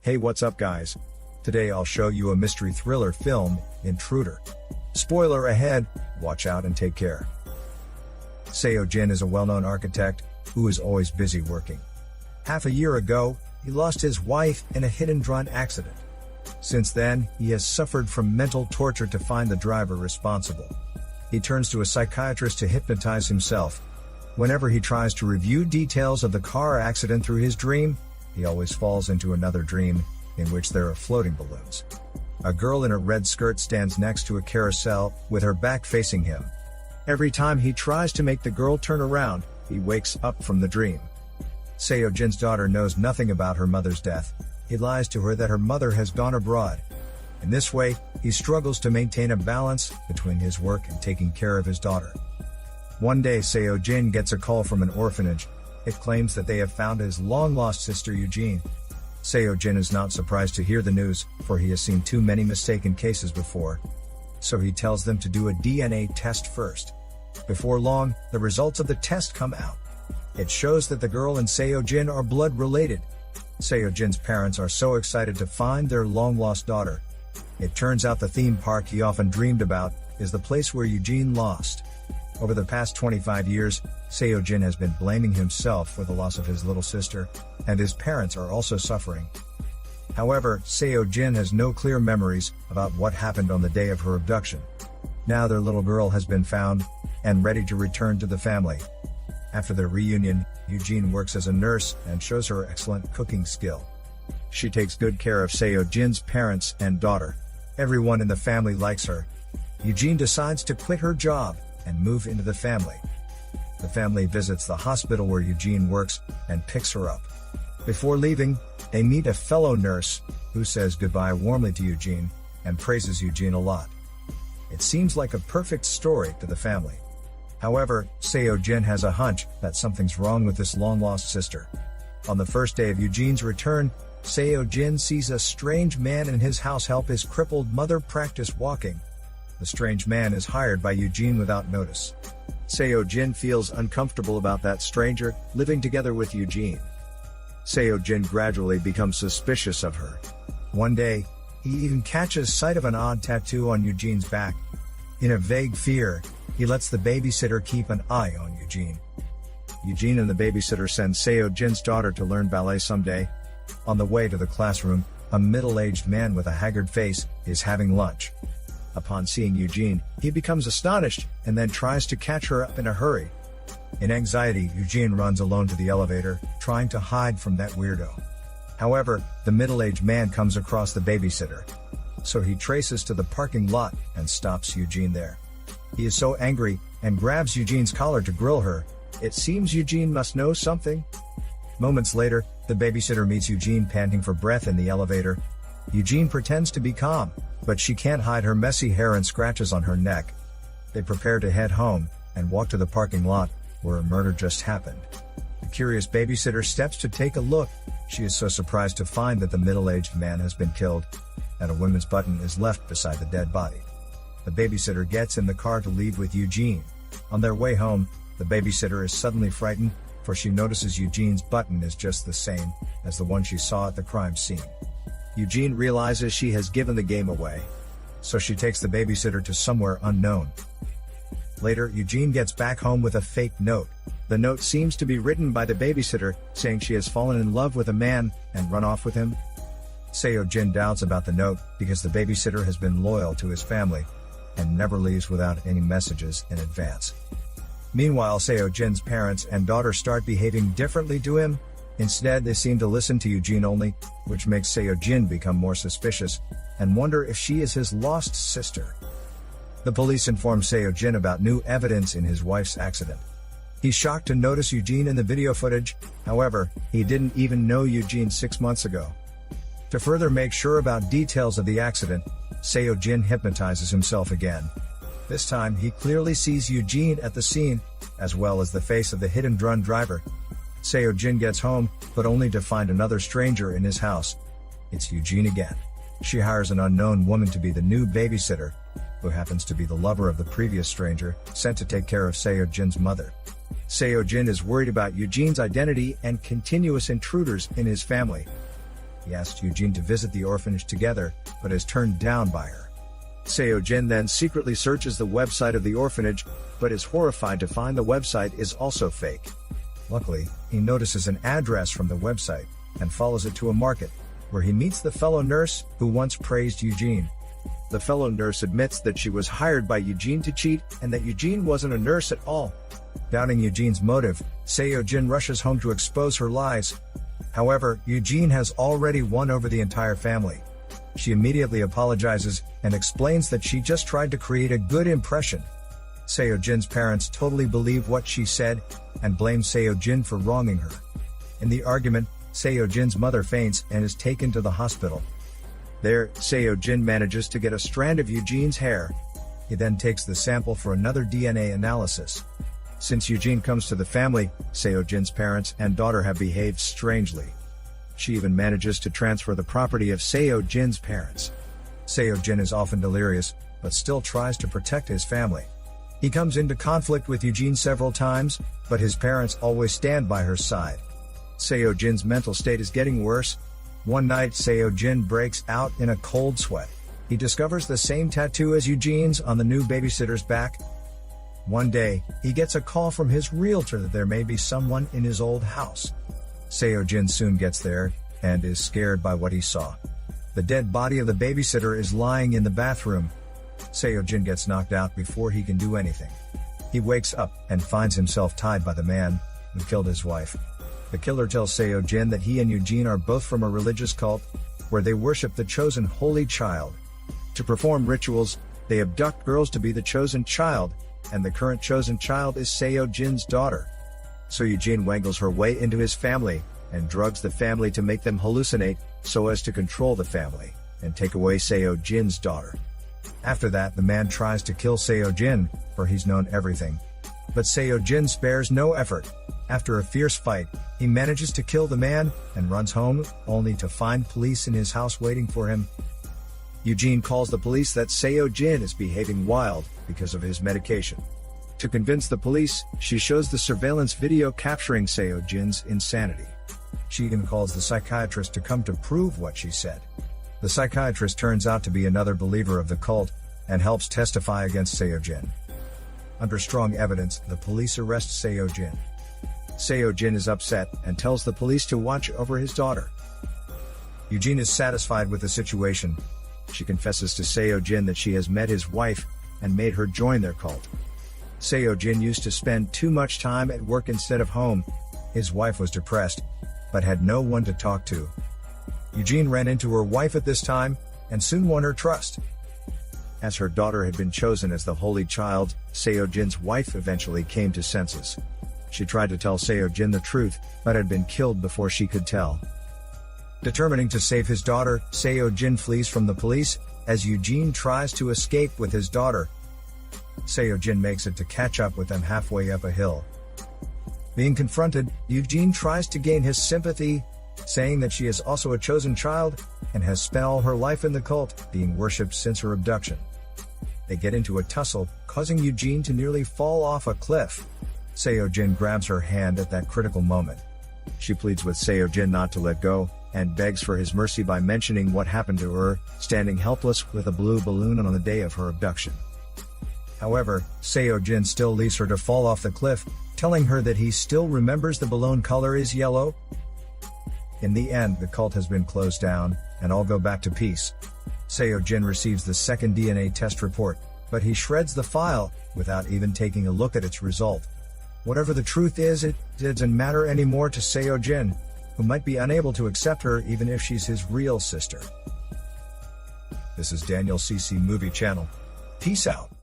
Hey, what's up guys? Today I'll show you a mystery thriller film, Intruder. Spoiler ahead, watch out and take care. Seo Jin is a well-known architect who is always busy working. Half a year ago, he lost his wife in a hit-and-run accident. Since then, he has suffered from mental torture to find the driver responsible. He turns to a psychiatrist to hypnotize himself. Whenever he tries to review details of the car accident through his dream, he always falls into another dream, in which there are floating balloons. A girl in a red skirt stands next to a carousel, with her back facing him. Every time he tries to make the girl turn around, he wakes up from the dream. Seo Jin's daughter knows nothing about her mother's death. He lies to her that her mother has gone abroad. In this way, he struggles to maintain a balance between his work and taking care of his daughter. One day Seo Jin gets a call from an orphanage. It claims that they have found his long-lost sister Eugene. Seo Jin is not surprised to hear the news, for he has seen too many mistaken cases before. So he tells them to do a DNA test first. Before long, the results of the test come out. It shows that the girl and Seo Jin are blood-related. Seo Jin's parents are so excited to find their long-lost daughter. It turns out the theme park he often dreamed about is the place where Eugene lost. Over the past 25 years, Seo Jin has been blaming himself for the loss of his little sister, and his parents are also suffering. However, Seo Jin has no clear memories about what happened on the day of her abduction. Now their little girl has been found, and ready to return to the family. After their reunion, Eugene works as a nurse and shows her excellent cooking skill. She takes good care of Seo Jin's parents and daughter. Everyone in the family likes her. Eugene decides to quit her job and move into the family. The family visits the hospital where Eugene works and picks her up. Before leaving, they meet a fellow nurse who says goodbye warmly to Eugene and praises Eugene a lot. It seems like a perfect story to the family. However, Seo Jin has a hunch that something's wrong with this long-lost sister. On the first day of Eugene's return, Seo Jin sees a strange man in his house help his crippled mother practice walking. The strange man is hired by Eugene without notice. Seo Jin feels uncomfortable about that stranger living together with Eugene. Seo Jin gradually becomes suspicious of her. One day, he even catches sight of an odd tattoo on Eugene's back. In a vague fear, he lets the babysitter keep an eye on Eugene. Eugene and the babysitter send Seo Jin's daughter to learn ballet someday. On the way to the classroom, a middle-aged man with a haggard face is having lunch. Upon seeing Eugene, he becomes astonished and then tries to catch her up in a hurry. In anxiety, Eugene runs alone to the elevator, trying to hide from that weirdo. However, the middle-aged man comes across the babysitter. So he traces to the parking lot and stops Eugene there. He is so angry and grabs Eugene's collar to grill her. It seems Eugene must know something. Moments later, the babysitter meets Eugene panting for breath in the elevator. Eugene pretends to be calm, but she can't hide her messy hair and scratches on her neck. They prepare to head home and walk to the parking lot where a murder just happened. The curious babysitter steps to take a look. She is so surprised to find that the middle-aged man has been killed, and a women's button is left beside the dead body. The babysitter gets in the car to leave with Eugene. On their way home, the babysitter is suddenly frightened, for she notices Eugene's button is just the same as the one she saw at the crime scene. Eugene realizes she has given the game away, so she takes the babysitter to somewhere unknown. Later, Eugene gets back home with a fake note. The note seems to be written by the babysitter, saying she has fallen in love with a man and run off with him. Seo Jin doubts about the note because the babysitter has been loyal to his family and never leaves without any messages in advance. Meanwhile, Seo Jin's parents and daughter start behaving differently to him. Instead, they seem to listen to Eugene only, which makes Seo Jin become more suspicious and wonder if she is his lost sister. The police inform Seo Jin about new evidence in his wife's accident. He's shocked to notice Eugene in the video footage. However, he didn't even know Eugene 6 months ago. To further make sure about details of the accident, Seo Jin hypnotizes himself again. This time, he clearly sees Eugene at the scene, as well as the face of the hit-and-run driver. Seo Jin gets home, but only to find another stranger in his house. It's Eugene again. She hires an unknown woman to be the new babysitter, who happens to be the lover of the previous stranger, sent to take care of Seo Jin's mother. Seo Jin is worried about Eugene's identity and continuous intruders in his family. He asks Eugene to visit the orphanage together, but is turned down by her. Seo-jin then secretly searches the website of the orphanage, but is horrified to find the website is also fake. Luckily, he notices an address from the website, and follows it to a market, where he meets the fellow nurse who once praised Eugene. The fellow nurse admits that she was hired by Eugene to cheat, and that Eugene wasn't a nurse at all. Doubting Eugene's motive, Seo-jin rushes home to expose her lies. However, Eugene has already won over the entire family. She immediately apologizes and explains that she just tried to create a good impression. Seo-jin's parents totally believe what she said and blame Seo-jin for wronging her. In the argument, Seo-jin's mother faints and is taken to the hospital. There, Seo-jin manages to get a strand of Eugene's hair. He then takes the sample for another DNA analysis. Since Eugene comes to the family, Seo-jin's parents and daughter have behaved strangely. She even manages to transfer the property of Seo-jin's parents. Seo-jin is often delirious, but still tries to protect his family. He comes into conflict with Eugene several times, but his parents always stand by her side. Seo-jin's mental state is getting worse. One night, Seo-jin breaks out in a cold sweat. He discovers the same tattoo as Eugene's on the new babysitter's back. One day, he gets a call from his realtor that there may be someone in his old house. Seo-jin soon gets there, and is scared by what he saw. The dead body of the babysitter is lying in the bathroom. Seo-jin gets knocked out before he can do anything. He wakes up and finds himself tied by the man who killed his wife. The killer tells Seo-jin that he and Eugene are both from a religious cult, where they worship the chosen holy child. To perform rituals, they abduct girls to be the chosen child, and the current chosen child is Seo-jin's daughter. So Eugene wangles her way into his family, and drugs the family to make them hallucinate, so as to control the family, and take away Seo-jin's daughter. After that, the man tries to kill Seo-jin, for he's known everything. But Seo-jin spares no effort. After a fierce fight, he manages to kill the man, and runs home, only to find police in his house waiting for him. Eugene calls the police that Seo-jin is behaving wild, because of his medication. To convince the police, she shows the surveillance video capturing Seo-jin's insanity. She even calls the psychiatrist to come to prove what she said. The psychiatrist turns out to be another believer of the cult, and helps testify against Seo-jin. Under strong evidence, the police arrest Seo-jin. Seo-jin is upset and tells the police to watch over his daughter. Eugene is satisfied with the situation. She confesses to Seo-jin that she has met his wife and made her join their cult. Seo-jin used to spend too much time at work instead of home. His wife was depressed, but had no one to talk to. Eugene ran into her wife at this time, and soon won her trust. As her daughter had been chosen as the holy child, Seo-jin's wife eventually came to senses. She tried to tell Seo-jin the truth, but had been killed before she could tell. Determining to save his daughter, Seo-jin flees from the police, as Eugene tries to escape with his daughter. Seo-jin makes it to catch up with them halfway up a hill. Being confronted, Eugene tries to gain his sympathy, saying that she is also a chosen child, and has spent all her life in the cult, being worshipped since her abduction. They get into a tussle, causing Eugene to nearly fall off a cliff. Seo-jin grabs her hand at that critical moment. She pleads with Seo-jin not to let go, and begs for his mercy by mentioning what happened to her, standing helpless with a blue balloon on the day of her abduction. However, Seo-jin still leaves her to fall off the cliff, telling her that he still remembers the balloon color is yellow. In the end, the cult has been closed down, and all go back to peace. Seo-jin receives the second DNA test report, but he shreds the file, without even taking a look at its result. Whatever the truth is, it doesn't matter anymore to Seo-jin, who might be unable to accept her even if she's his real sister. This is Daniel CC Movie Channel. Peace out.